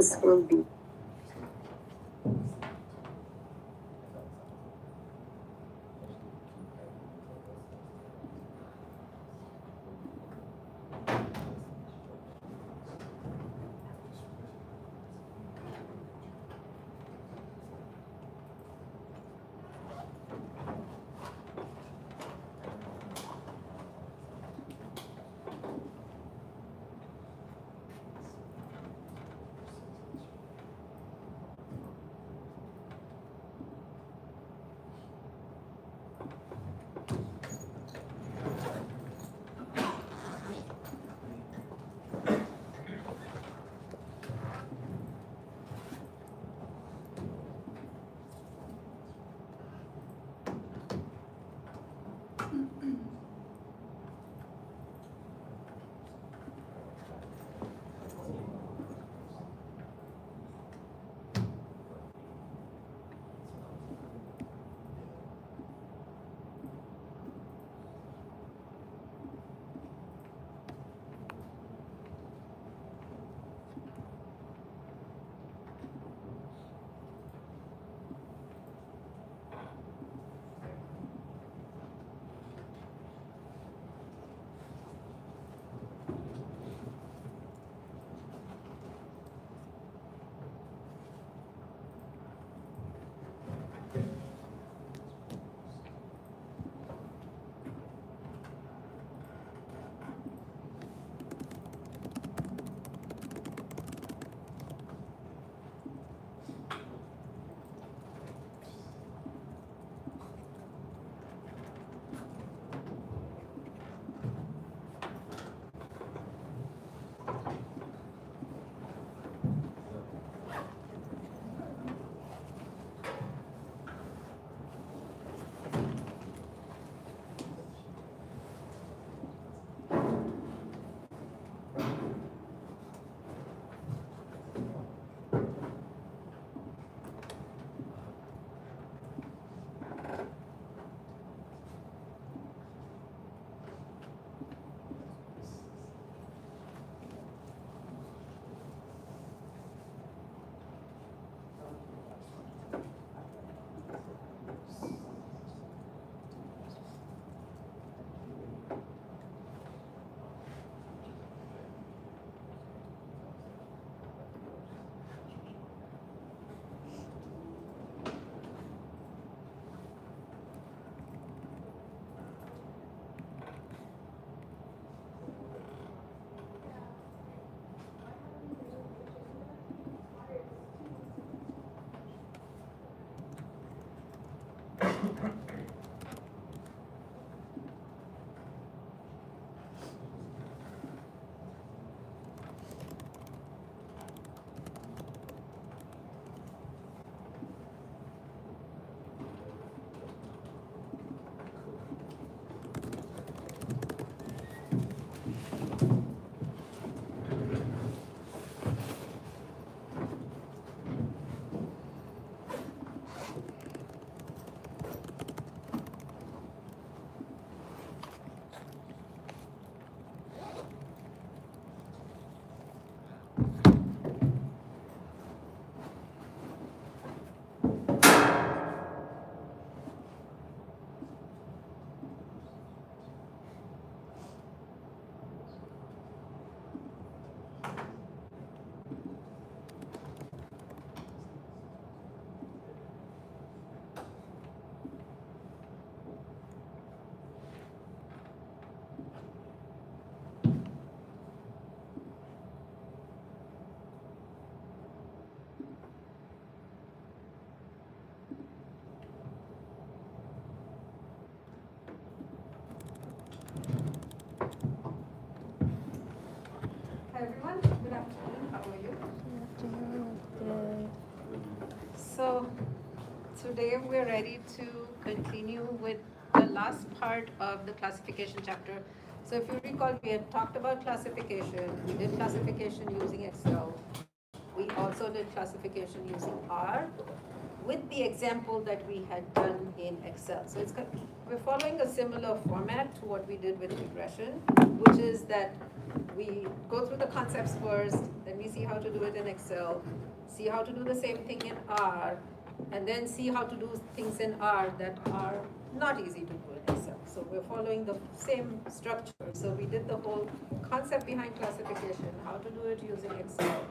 this will be. Hi everyone, good afternoon. How are you? So today we're ready to continue with the last part of the classification chapter. So if you recall, we had talked about classification. We did classification using Excel. We also did classification using R. with the example that we had done in Excel. So we're following a similar format to what we did with regression, which is that we go through the concepts first, then we see how to do it in Excel, see how to do the same thing in R, and then see how to do things in R that are not easy to do in Excel. So we're following the same structure. So we did the whole concept behind classification, how to do it using Excel,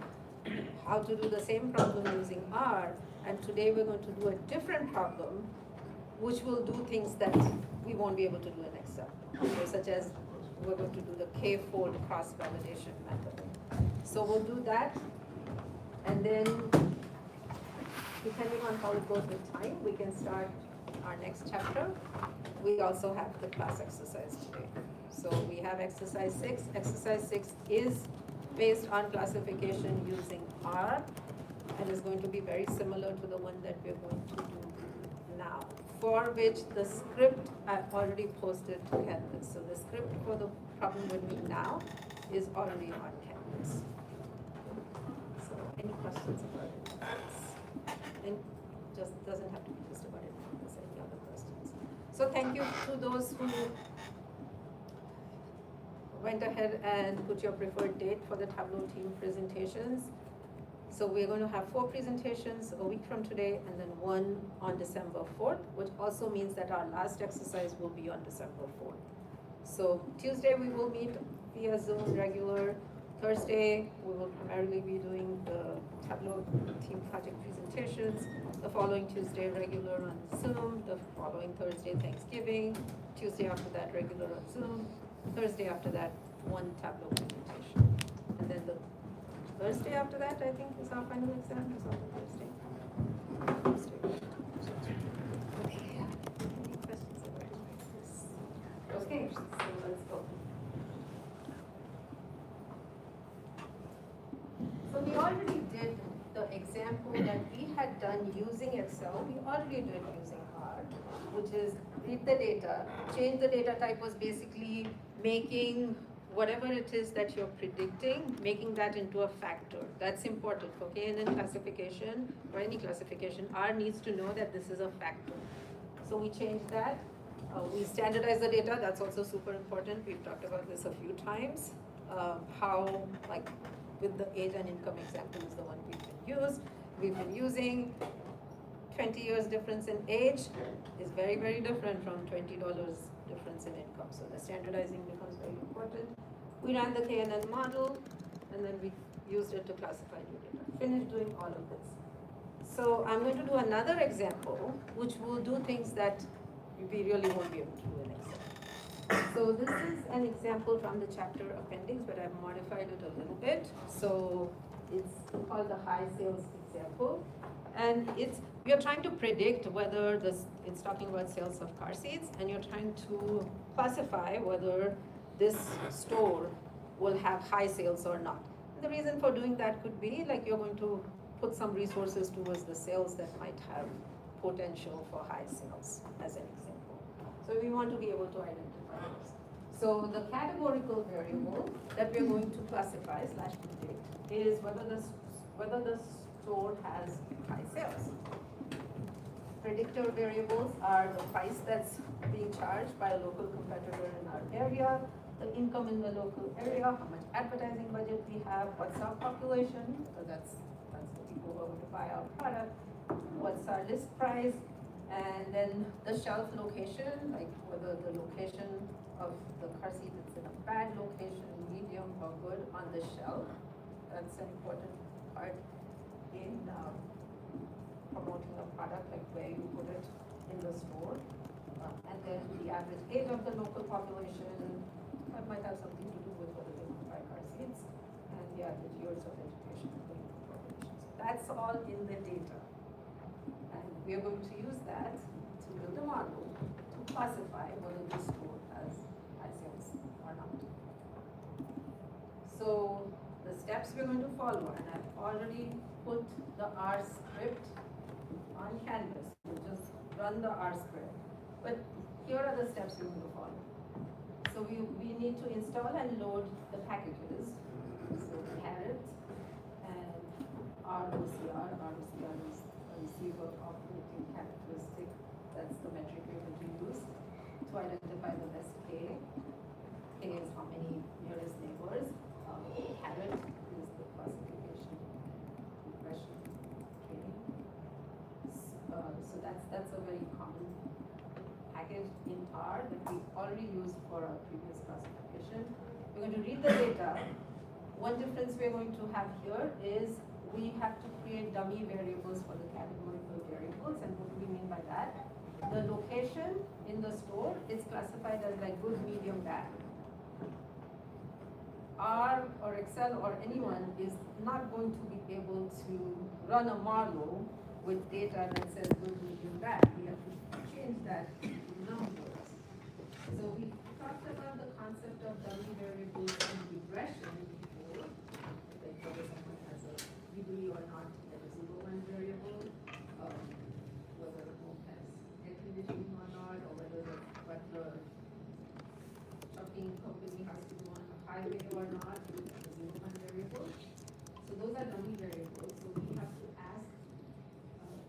how to do the same problem using R, and today we're going to do a different problem which will do things that we won't be able to do in Excel. So such as we're going to do the k-fold cross-validation method. So we'll do that, and then depending on how it goes with time, we can start our next chapter. We also have the class exercise today. So we have exercise 6. Exercise 6 is based on classification using R, and is going to be very similar to the one that we're going to do now, for which the script I've already posted to Canvas. So the script for the problem with me now is already on Canvas. So any questions about it? And just doesn't have to be just about it. If there's any other questions. So thank you to those who went ahead and put your preferred date for the Tableau team presentations. So we're going to have 4 presentations a week from today, and then 1 on December 4th, which also means that our last exercise will be on December 4th. So Tuesday we will meet via Zoom regular. Thursday we will primarily be doing the Tableau team project presentations. The following Tuesday regular on Zoom. The following Thursday Thanksgiving. Tuesday after that regular on Zoom. Thursday after that 1 Tableau presentation. And then the Thursday after that, I think, is our final exam. Is on Thursday. Okay. Any questions about this? Okay, so let's go. So we already did the example that we had done using Excel. We already did using R, which is read the data. Change the data type was basically making whatever it is that you're predicting, making that into a factor. That's important for KNN classification or any classification. R needs to know that this is a factor. So we changed that. We standardize the data. That's also super important. We've talked about this a few times. How, like, with the age and income example is the one we've been using. 20 years difference in age is very, very different from $20 difference in income. So the standardizing becomes very important. We ran the KNN model, and then we used it to classify new data. Finished doing all of this. So I'm going to do another example, which will do things that we really won't be able to do in Excel. So this is an example from the chapter appendix, but I've modified it a little bit. So it's called the high sales example. And we are trying to predict whether it's talking about sales of car seats, and you're trying to classify whether this store will have high sales or not. And the reason for doing that could be like you're going to put some resources towards the sales that might have potential for high sales, as an example. So we want to be able to identify those. So the categorical variable that we're going to classify / predict is whether the store has high sales. Predictor variables are the price that's being charged by a local competitor in our area, the income in the local area, how much advertising budget we have, what's our population, so that's the people who are going to buy our product, what's our list price, and then the shelf location, like whether the location of the car seat is in a bad location, medium, or good on the shelf. That's an important part in promoting a product, like where you put it in the store. And then the average age of the local population, that might have something to do with whether they want to buy car seats, and the average years of education of the local population. So that's all in the data. And we are going to use that to build a model to classify whether this store has high sales or not. So the steps we're going to follow, and I've already put the R script on Canvas. So just run the R script. But here are the steps we're going to follow. So we need to install and load the packages. So carrot and ROCR is receiver operating characteristic. That's the metric we're going to use to identify the best K. K is how many nearest neighbors. Caret is the classification regression training. So that's a very common package in R that we already used for our previous classification. We're going to read the data. One difference we're going to have here is we have to create dummy variables for the categorical variables. And what do we mean by that? The location in the store is classified as like good, medium, bad. R or Excel or anyone is not going to be able to run a model with data that says good, medium, bad. We have to change that to numbers. So we talked about the concept of dummy variables and regression before, like whether someone has a degree or not in a 0-1 variable, whether the home has air conditioning or not, or whether the shopping company has to go on a highway or not, with a 0-1 variable. So those are dummy variables. So we have to ask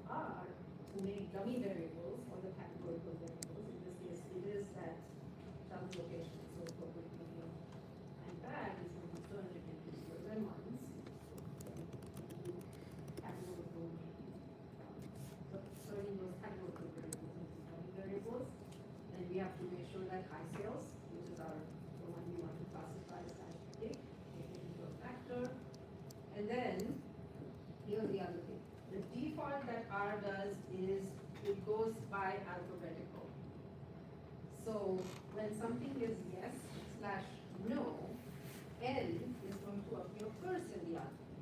R to make dummy variables for the categorical variables. In this case, it is that travel location. So for good, medium, and bad is going to turn it into zeros and ones. Categorical, turning those categorical variables into dummy variables. And we have to make sure that high sales, which is the one we want to classify as predict, take it into a factor. And then, here's the other thing. The default that R does is it goes by alphabetical. So when something is yes/no, N is going to appear first in the alphabet.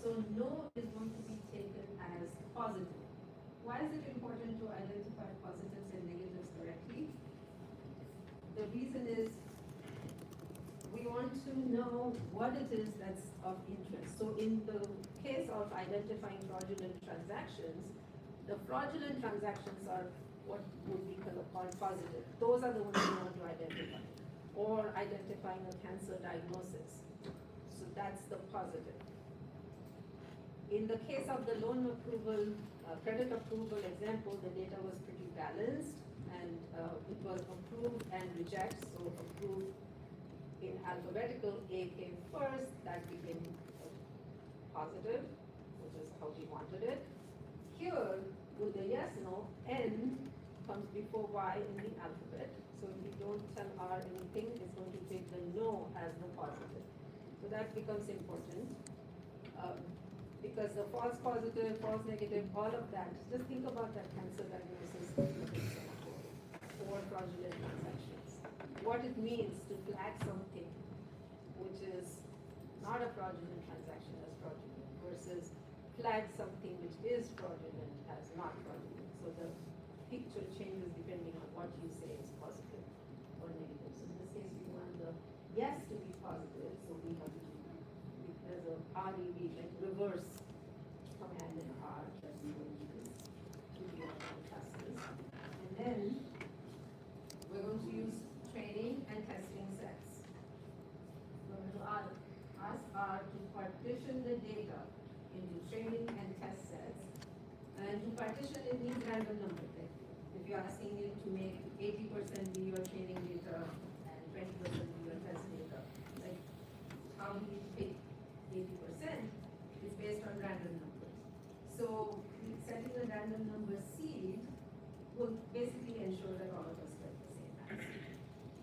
So no is going to be taken as positive. Why is it important to identify positives and negatives correctly? The reason is we want to know what it is that's of interest. So in the case of identifying fraudulent transactions, the fraudulent transactions are what would be called positive. Those are the ones we want to identify. Or identifying a cancer diagnosis. So that's the positive. In the case of the loan approval, credit approval example, the data was pretty balanced and it was approved and reject. So approved in alphabetical, A came first, that became positive, which is how we wanted it. Here, with the yes, no, N comes before Y in the alphabet. So if we don't tell R anything, it's going to take the no as the positive. So that becomes important. Because the false positive, false negative, all of that, just think about that cancer diagnosis or fraudulent transactions. What it means to flag something which is not a fraudulent transaction as fraudulent versus flag something which is fraudulent as not fraudulent. So the picture changes depending on what you say is positive or negative. So in this case, we want the yes to be positive, so we have to there's a REV, like reverse command in R that we will use to do our classes. And then we're going to use training and testing sets. We're going to ask R to partition the data into training and test sets. And to partition it means random number. Like if you're asking it to make 80% be your training data and 20% be your test data, like how do you pick 80% is based on random numbers. So setting a random number seed will basically ensure that all of us get the same answer.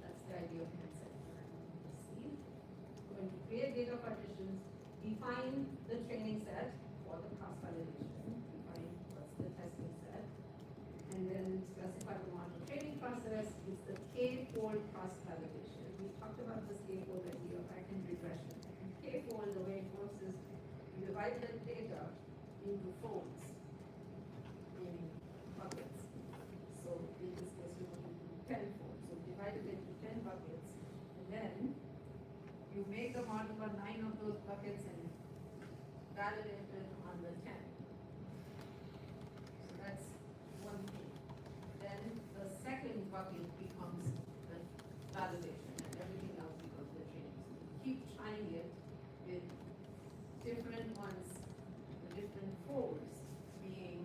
That's the idea of setting a random number seed. We're going to create data partitions, define the training set for the cross validation, define what's the testing set, and then specify the model training process. It's the K-fold cross validation. We talked about this K-fold idea back in regression. K-fold, the way it works is you divide the data into folds, meaning buckets. So in this case, we want to do 10 folds. So divide it into 10 buckets, and then you make the model on 9 of those buckets and validate it on the 10. So that's one thing. Then the second bucket becomes the validation, and everything else becomes the training. So you keep trying it with different ones, the different folds being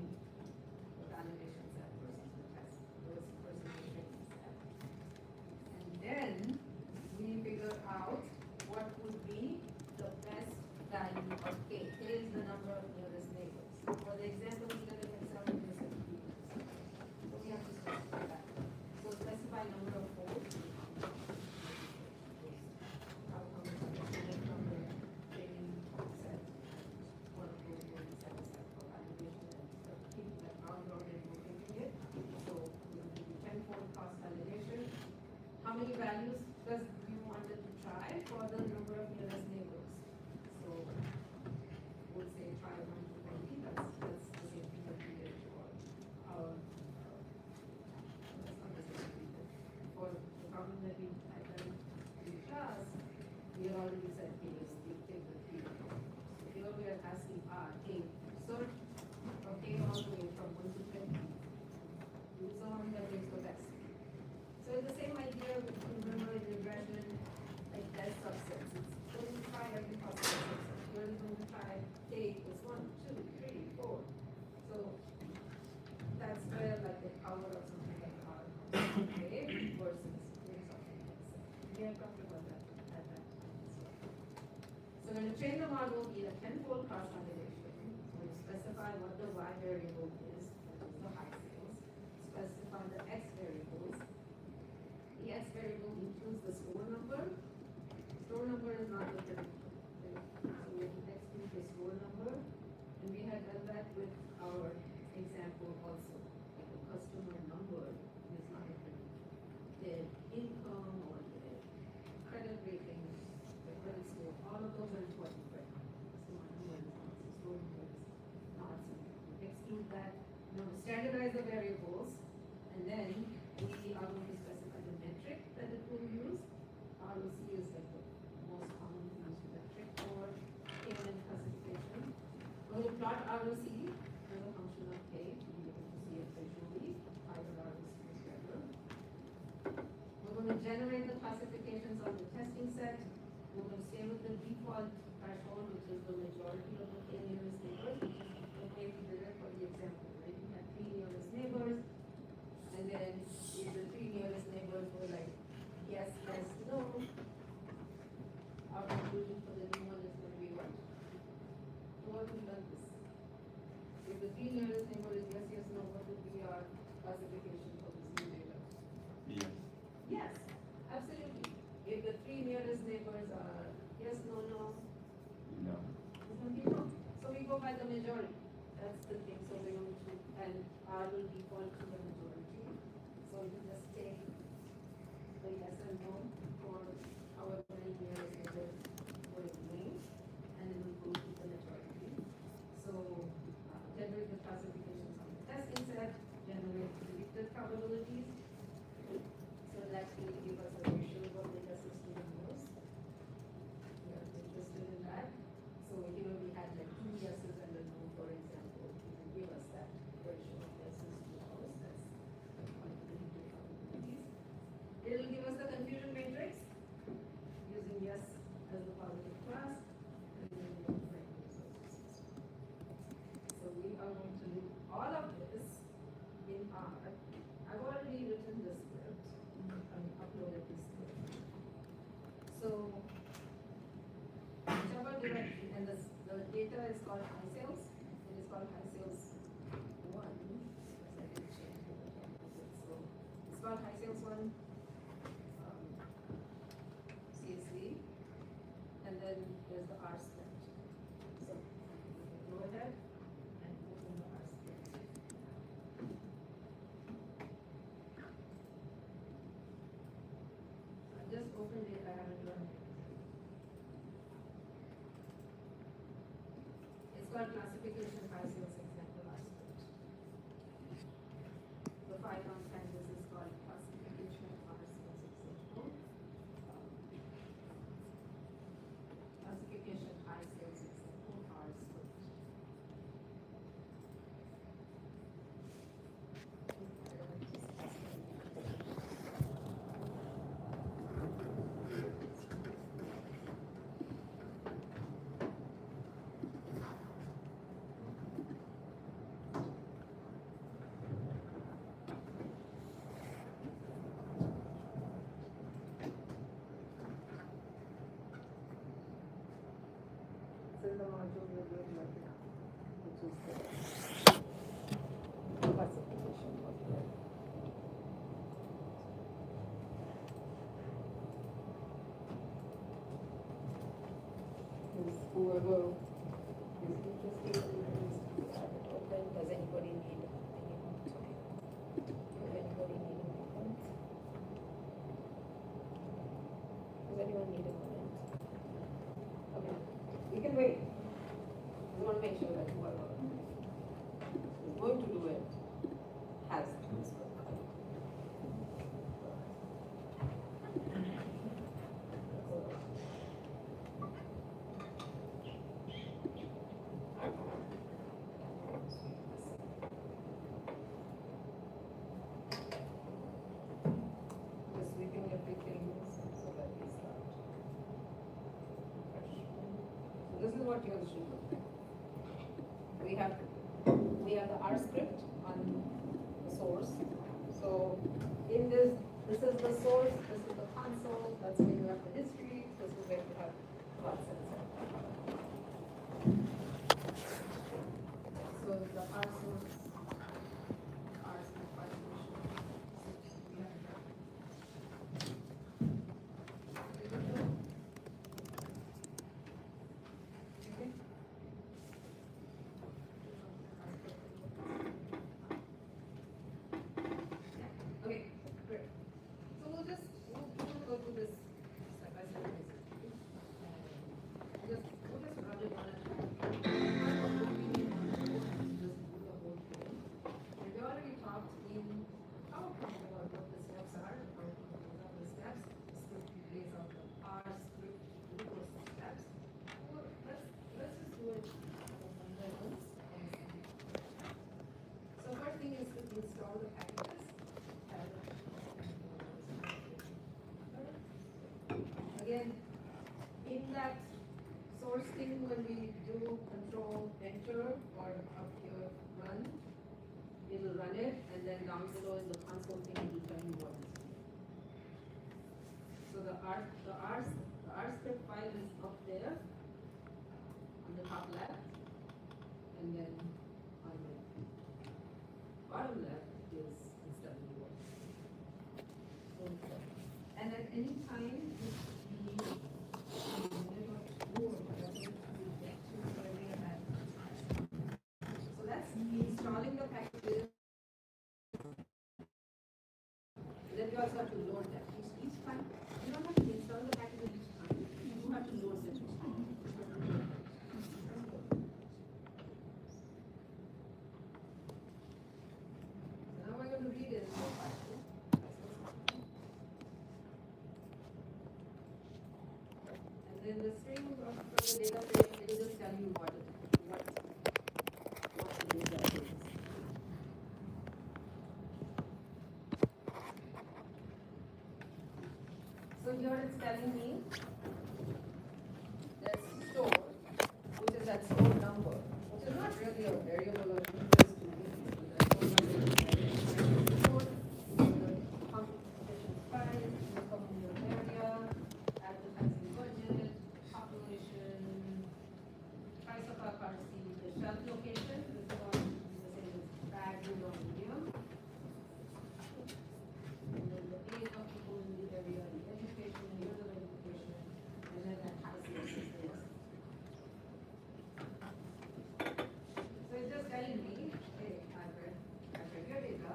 value of K. K is the number of nearest neighbors. For the example, we're going to get some nearest neighbors. So we have to specify that. So specify number of folds. Outcomes from the training set. One of those will be set aside for validation and keep that round and rotating it. So we will do 10-fold cross validation. How many values does you wanted to try for the number of nearest neighbors? So we'll say try 1 to 20. That's the same thing that we did for our. That's not the same thing we did for the problem that we had done in class. We had already said K is take the 3. So here we are asking K. So okay, all the way from 1 to 20. Use the one that makes the best. So it's the same idea if you remember in regression, like test subsets. It's going to try every possible subset. You're going to try K equals 1, 2, 3, 4. So that's where like the power of something like R comes K versus something else. We have talked about that at that time as well. So when you train the model, we need a 10-fold cross validation. So you specify what the Y variable is, that is the high sales. Specify the X variables. The X variable includes the store number. Store number is not the predictor. Okay? So we have to exclude the store number. And we had done that with our example also. Like the customer number is not a predictor. Their income or their credit rating, the credit score, all of those are important, right? Customer number is not. So store number is not something. We exclude that. Now standardize the variables, and then we are going to specify the metric that it will use. ROC is like the most commonly used metric for payment classification. We're going to plot ROC as a function of K to be able to see it visually. Higher ROC is better. We're going to generate the classifications of the testing set. We're going to stay with the default threshold, which is the majority of the K nearest neighbors, which is the way we did it for the example. Right? We had 3 nearest neighbors. And then if the 3 nearest neighbors were like, yes, yes, no, our conclusion for the new one is going to be what? Who have we done this? If the 3 nearest neighbor is yes, yes, no, what would be our classification for this new data? Yes. Yes, absolutely. If the 3 nearest neighbors are yes, no, no, No. it's going to be no. So we go by the majority. That's the thing. So we're going to, and R will default to the majority. So you just take the yes and no for however many years neighbors were named, and it will go to the majority. So generate the classifications on the testing set, generate predicted probabilities. So that will give us a ratio of data system and most. We are interested in that. So here we had like 2 yeses and a no, for example. It will give us that ratio of yeses to no's. That's one of the predicted probabilities. It will give us the confusion matrix using yes as the positive class. And then we will find the results. So we are going to do all of this in R. I've already written the script. Uploaded this script. So whichever direction, and the data is called high sales. It is called high sales 1. So it's called high sales 1 CSV, and then there's the R script. So go ahead and open the R script. I just opened it, I haven't run it. It's called classification high sales example R script. The file on Canvas is called classification R sales example. Classification high sales example R script. module we're doing right now, which is the classification module. Whoever is interested, please have it open. Does anybody need any moment? Does anybody need a moment? Does anyone need a moment? Okay, we can wait. We want to make sure that whoever is going to do it has this book. Just sweeping everything so that we start fresh. So this is what yours should look like. We have the R script on the source. So in this is the source, this is the console, that's where you have the history, this is where you have plots and so on. So the R source, R script partition. We have that. Okay. Okay, great. So we'll go through this step by step basically. We'll just run it one at a time. Just do the whole thing. And we already talked in PowerPoint about what the steps are, or what are the steps. The script lays out the R script to do those steps. Well, let's just do it one by one. So first thing is to install the packages. Again, in that source thing, when we do control enter or up here run, it will run it, and then down below in the console thing, it will tell you what is doing. So the R script file is up there on the top left, and then on the bottom left is W1. And at any time, if we so that's installing the packages. Then you also have to load them each time. You don't have to install the packages each time. You have to load them each time. So now we're going to read it. And then the string from the data frame, it will just tell you what the data is. So here it's telling me that store, which is that store number, which is not really a variable of interest to me, but that store number is store, the computation price, income in your area, advertising budget, population, price of our currency, the shelf location, this is all the same as bag, or medium. And then the age of people in the area, the education, years of education, and then that house is this. So it's just telling me, hey, I've read your data,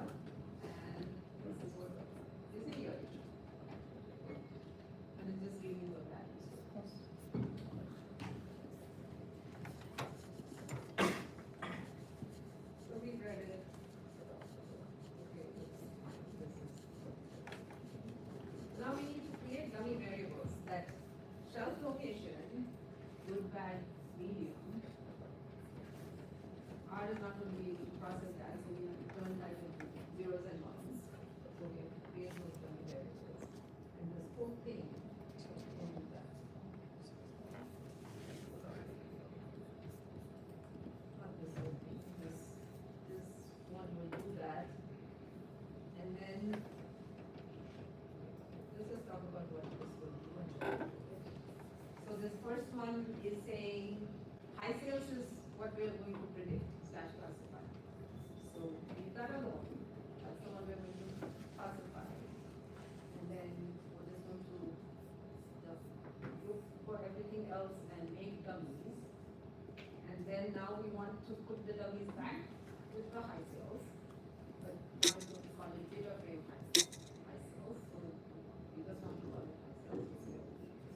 and this is what is in your data. And it's just giving you the values. So we read it. Okay, this is. Now we need to create dummy variables that shelf location, good, bad, medium. R is not going to be able to process that, so we have to turn that into zeros and ones. So we have to create those dummy variables. And this whole thing will do that. Not this whole thing. This one will do that. And then let's just talk about what this will do. So this first one is saying high sales is what we are going to predict slash classify. So leave that alone. That's the one we're going to classify. And then we're just going to just look for everything else and make dummies. And then now we want to put the dummies back with the high sales. But now we're going to call it data frame high sales. So we just want to call it high sales. So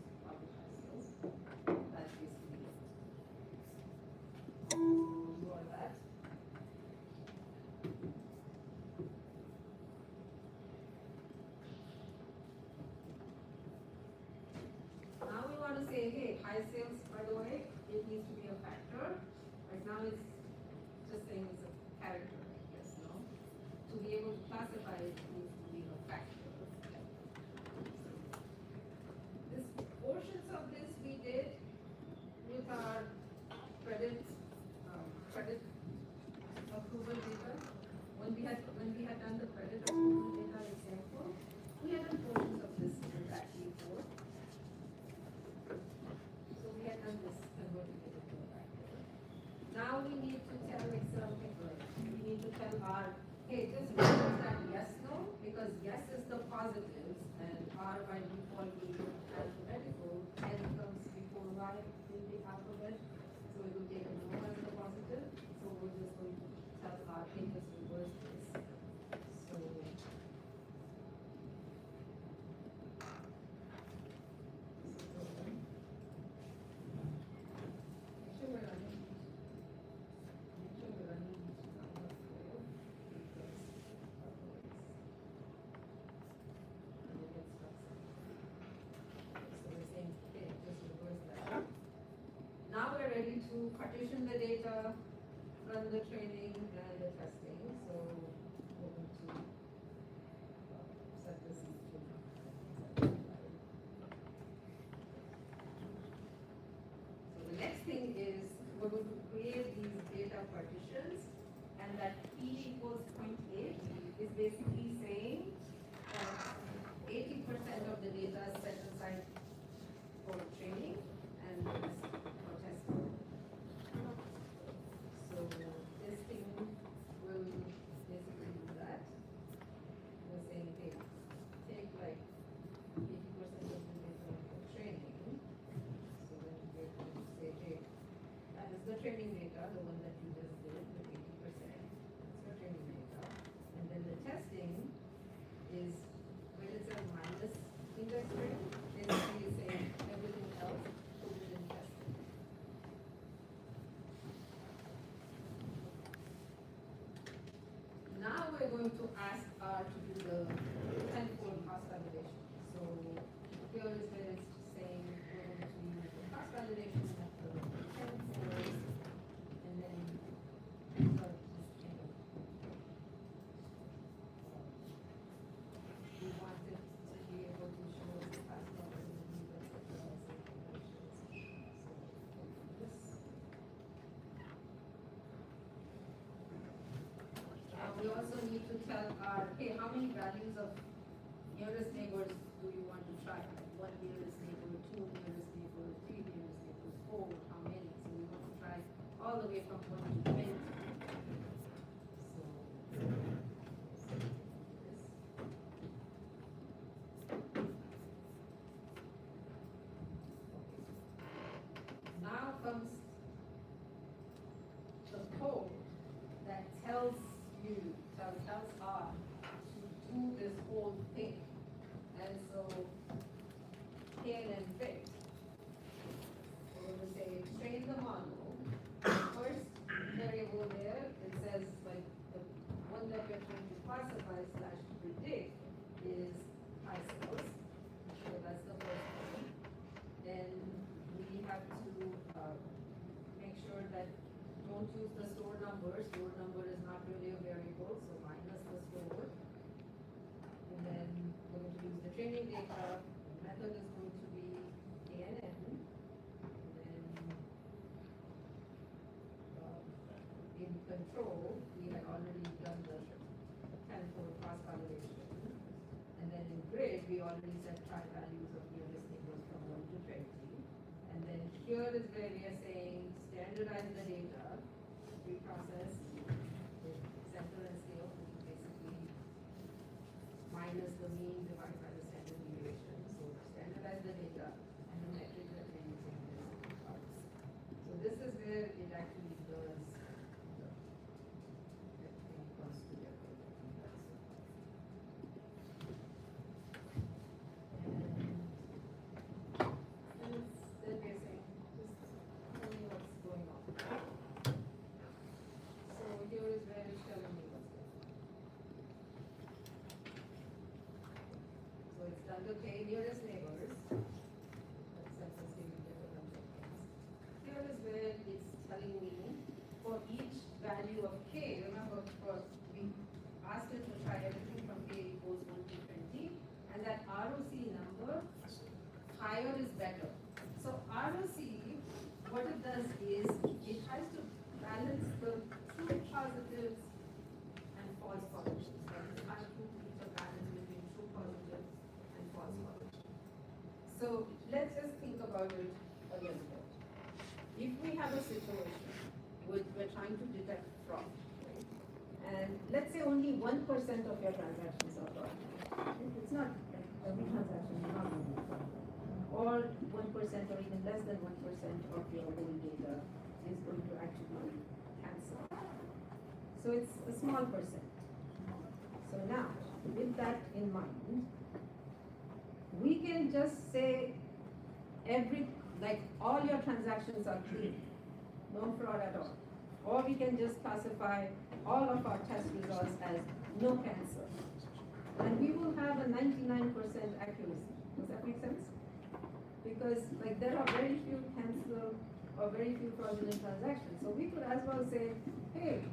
just call it high sales. That's basically it. Do all that. Now we want to say, hey, high sales, by the way, it needs to be a factor. Right now it's just saying it's a character, I guess, no? To be able to classify it, it needs to be a factor. This portions of this we did with our credit approval data. When we had done the credit approval data example, we had done portions of this in that before. So we had done this converting it into a factor. Now we need to tell Excel, we need to tell R, hey, just reverse that yes, no, because yes is the positives and R by default will be alphabetical, N comes before Y in the alphabet, so it will take a no as the positive. So we're just going to tell R, hey, just reverse this. So now we're ready to partition the data, run the training and the testing. So we're going to set this into. So the next thing is we're going to create these data partitions, and that P equals 0.8 is basically saying that 80% of the data is set aside for training and the rest for testing. So this thing will basically do that. We're saying, hey, take like 80% of the data for training. So then we're going to say, hey, that is the training data, the one that you just did with 80%. That's the training data. And then the testing is when it says minus index range, basically saying everything else put it in testing. Now we're going to ask R to do the tenfold cross validation. So here is where it's saying we're going to use the cross validation method, tenfold, and then insert this kind of. We want it to be able to show us the past probability that the we also need to tell our, hey, how many values of nearest neighbors do you want to try? One nearest neighbor, two nearest neighbors, three nearest neighbors, four, how many? So we want to try all the way from 1 to 20. Now comes the code that tells R to do this whole thing. And so KNN fit. We're going to say train the model. First variable there, it says like the one that you're trying to classify slash predict is high sales. So that's the first one. Then we have to make sure that don't use the store number. Store number is not really a variable, so minus the store. And then we're going to use the training data. The method is going to be KNN. And then in control, we had already done the tenfold cross validation. And then in grid, we already set try values of nearest neighbors from 1 to 20. And then here is where we are saying standardize the data, we process with center and scale, which is basically minus the mean divided by the standard deviation. So standardize the data, and the metric that we're using is parts. So this is where it actually does everything comes together. And still guessing, just tell me what's going on. So here is where it's telling me what's going on. So it's done the k nearest neighbors. That's census data number of things. Here is where it's telling me for each value of k, remember we asked it to try everything from k equals 1 to 20, and that ROC number, higher is better. So ROC, what it does is it tries to balance the true positives and false positives. That is, trying to reach a balance between true positives and false positives. So let's just think about it a little bit. If we have a situation which we're trying to detect fraud, right? And let's say only 1% of your transactions are fraud. It's not like every transaction is not going to be fraud. Or 1% or even less than 1% of your whole data is going to actually cancel. So it's a small percent. So now, with that in mind, we can just say all your transactions are clean, no fraud at all. Or we can just classify all of our test results as no cancel. And we will have a 99% accuracy. Does that make sense? Because there are very few cancel or very few fraudulent transactions. So we could as well say, hey,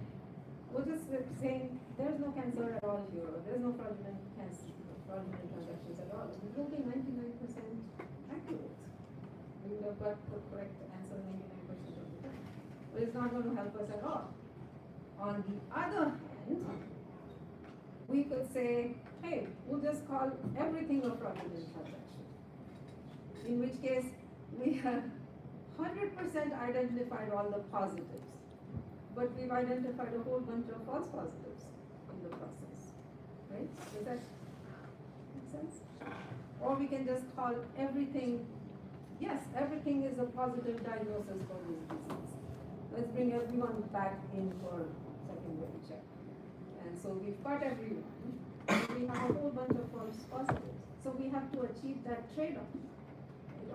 we're just saying there's no cancel at all here, or there's no fraudulent transactions at all. It will be 99% accurate. We would have got the correct answer 99% of the time. But it's not going to help us at all. On the other hand, we could say, hey, we'll just call everything a fraudulent transaction. In which case, we have 100% identified all the positives, but we've identified a whole bunch of false positives in the process, right? Does that make sense? Or we can just call everything, yes, everything is a positive diagnosis for this disease. Let's bring everyone back in for secondary check. And so we've got everyone, and we have a whole bunch of false positives. So we have to achieve that trade-off.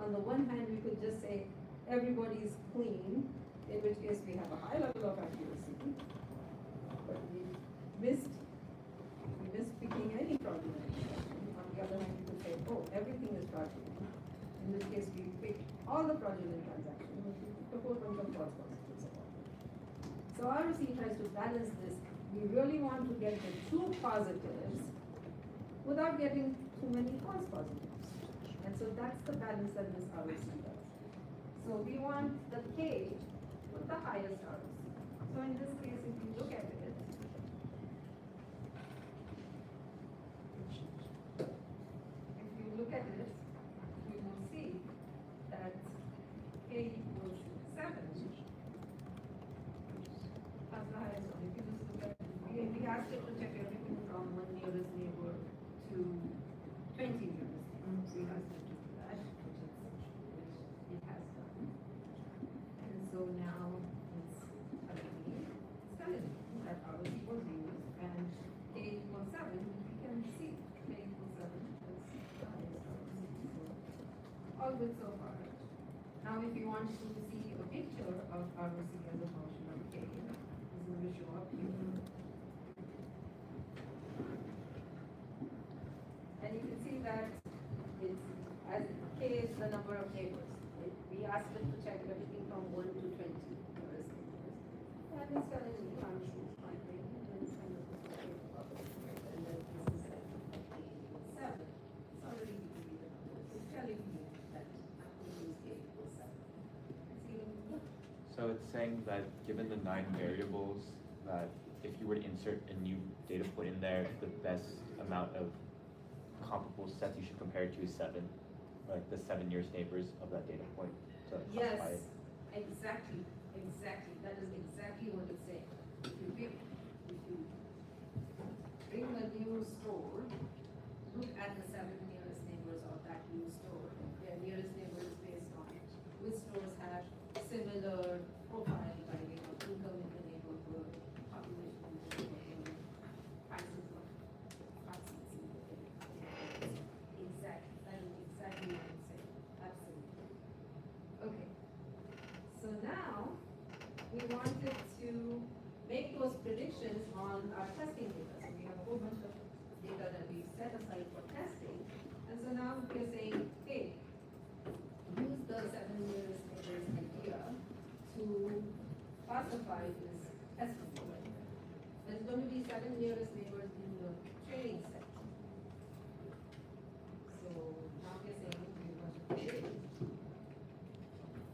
On the one hand, we could just say everybody is clean, in which case we have a high level of accuracy, but we missed picking any fraudulent transaction. On the other hand, we could say, oh, everything is fraudulent. In this case, we picked all the fraudulent transactions, which we picked a whole bunch of false positives. So ROC tries to balance this. We really want to get the true positives without getting too many false positives. And so that's the balance that this ROC does. So we want the K with the highest ROC. So in this case, if you look at it, you will see that K equals 7. That's the highest one. If you just look at it, we asked it to check everything from 1 nearest neighbor to 20 nearest neighbors. So we asked it to do that, which it has done. And so now it's telling me that ROC was used, and K equals 7, we can see K equals 7 is the highest ROC. So all good so far. Now if you want to see a picture of ROC as a function of K, this is going to show up here. And you can see that it's as K is the number of neighbors. Right? We asked it to check everything from 1 to 20 nearest neighbors. And it's telling me I'm finding, and it's kind of and then this is like 7. It's already giving me the numbers. It's telling me that I'm going to use K equals 7. It's giving me, So it's saying that given the 9 variables, that if you were to insert a new data point in there, the best amount of comparable sets you should compare it to is 7, like the 7 nearest neighbors of that data point. To yes, classify it. exactly. Exactly, that is exactly what it's saying. If you bring a new store, look at the 7 nearest neighbors of that new store. Their nearest neighbors based on which stores have similar profile, like income in the neighborhood, population in the neighborhood, prices in the neighborhood. Exactly, that is exactly what I'm saying. Absolutely. Okay. So now we wanted to make those predictions on our testing data. So we have a whole bunch of data that we set aside for testing. And so now we're saying, hey, use the 7 nearest neighbors idea to classify this testing data. There's going to be 7 nearest neighbors in the training set. So now we're saying we're going to predict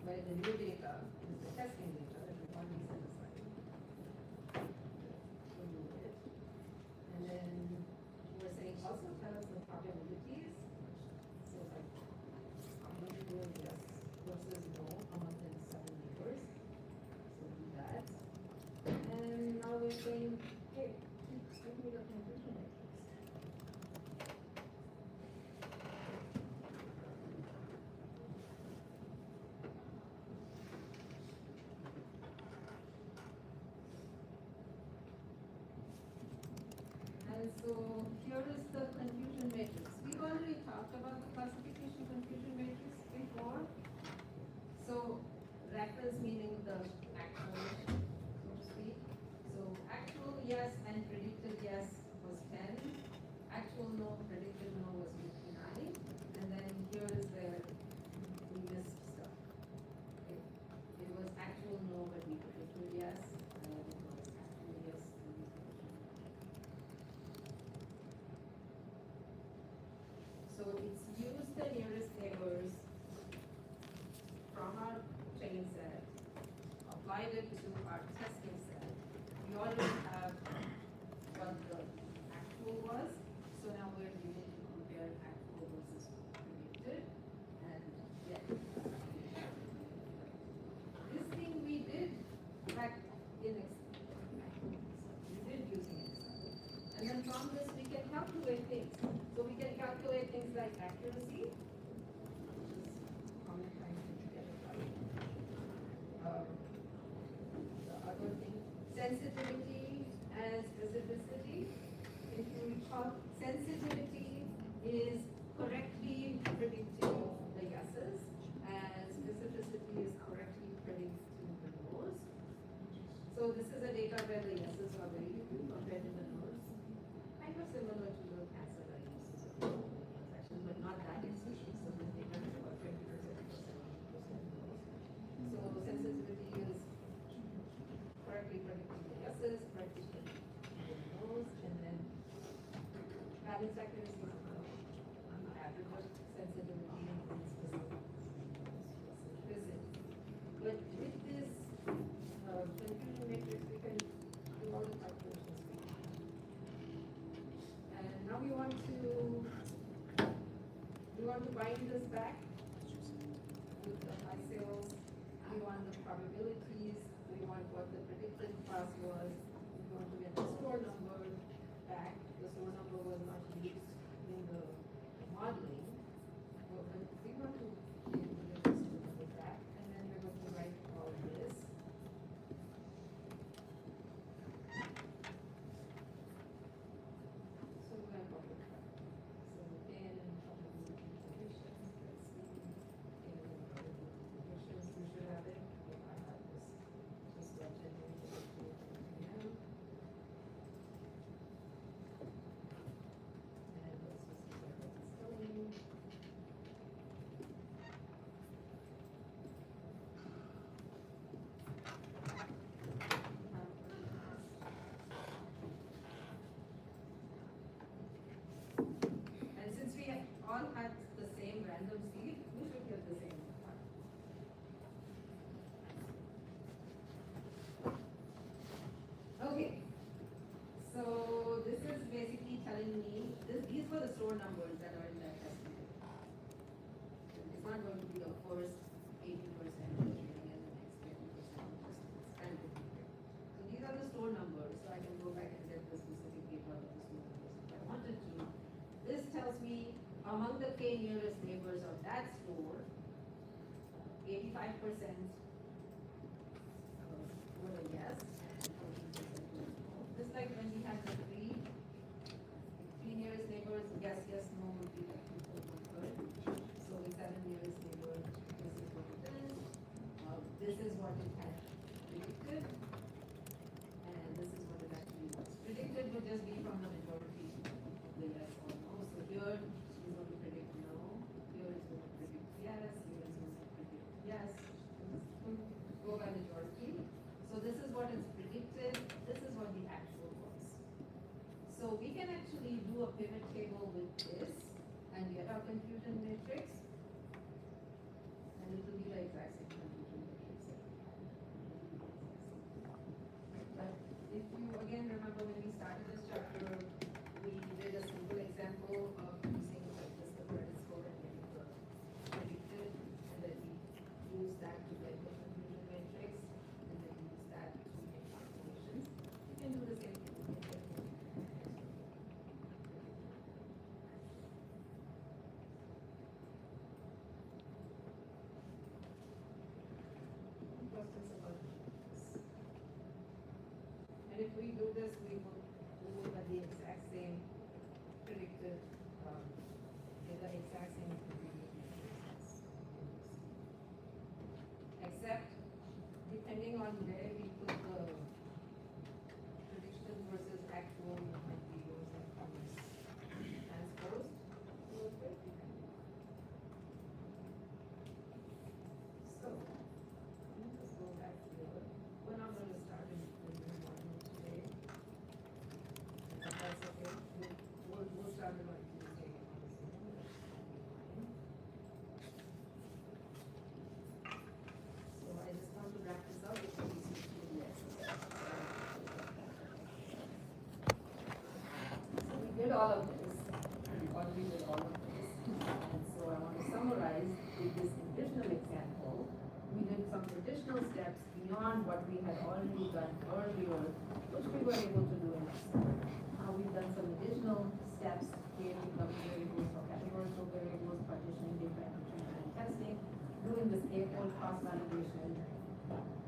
where the new data is the testing data that we already set aside. Remove it. And then we're saying also tell us the probabilities. So like probability of yes versus no among the 7 neighbors. So do that. And now we're saying, hey, give me the conclusion matrix. And so here is the confusion matrix. We've already talked about the classification confusion matrix before. So reference meaning the actual, so to speak. So actual yes and predicted yes was 10. Actual no, predicted no was 59. And then here is where we missed stuff. Okay. It was actual no, but we predicted yes. And it was actual yes and we predicted no. So it's used the nearest neighbors from our training set, applied it to our testing set. We already have what the actual was, so now we're using to compare actual versus predicted and get this thing we did back in Excel. We did using Excel. And then from this we can calculate things. So we can calculate things like accuracy, which is common time to get it right. The other thing, sensitivity and specificity. If you recall, sensitivity is correctly predicting the yeses, and specificity is correctly predicting the no's. So this is a data where the yeses are very few compared to the no's. Kind of similar to the cancer diagnosis of transactions, but not that extreme. So the data is about 20%, 70%. So sensitivity is correctly predicting the yeses, correctly predicting the no's, and then balance accuracy is the average of sensitivity and specificity. But with this confusion matrix, we can do all the calculations we want. And now we want to bind this back with the high sales. We want the probabilities. We want what the predicted class was. We want to get the store number back. The store number was not used in the modeling. But we want to get the store number back, and then we're going to write all this. So we're going to copy it back. So in probability conditions, let's see. In probability conditions, we should have it. Okay, I have this. Just generate it to PM. And let's just see what it's telling you. And since we all had the same random seed, we should get the same one. Okay. So this is basically telling me, these were the store numbers that are in that estimate. It's not going to be the first 80% and the next 20%. Just among the k nearest neighbors of that store, 85% were a yes, and 14% were no. Just like when we had the three nearest neighbors, yes, yes, no would be like people were good. So the 7 nearest neighbor, this is what it is. This is what it had predicted, and this is what it actually was. Predicted would just be from the majority of the yes or no. So here is going to predict no, here is going to predict yes, here is going to predict yes. Go by majority. So this is what is predicted, this is what the actual was. So we can actually do a pivot table with this and get our confusion matrix. And it will be the exact same confusion matrix. But if you again remember when we started this chapter, we did a simple example of using like this the credit score and getting the predicted, and then we use that to get the confusion matrix, and then use that to make calculations. You can do the same thing. Questions about this? And if we do this, we will get the exact same predicted, get the exact same confusion matrices. Except, depending on where we put the prediction versus actual, might be yours and ours transposed a little bit. So, let me just go back here. We're not going to start in the morning today. But that's okay. We'll start it on Tuesday. So I just want to wrap this up before we switch to the exercise. So we did all of this. We already did all of this. And so I want to summarize with this additional example. We did some additional steps beyond what we had already done earlier, which we were able to do in Excel. Now we've done some additional steps, creating double variables or categorical variables, partitioning data and treatment and testing, doing this A-fold cross-validation,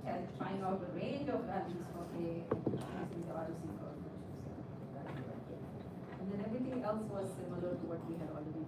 and trying out a range of values for A, using the ROC curve. And then everything else was similar to what we had already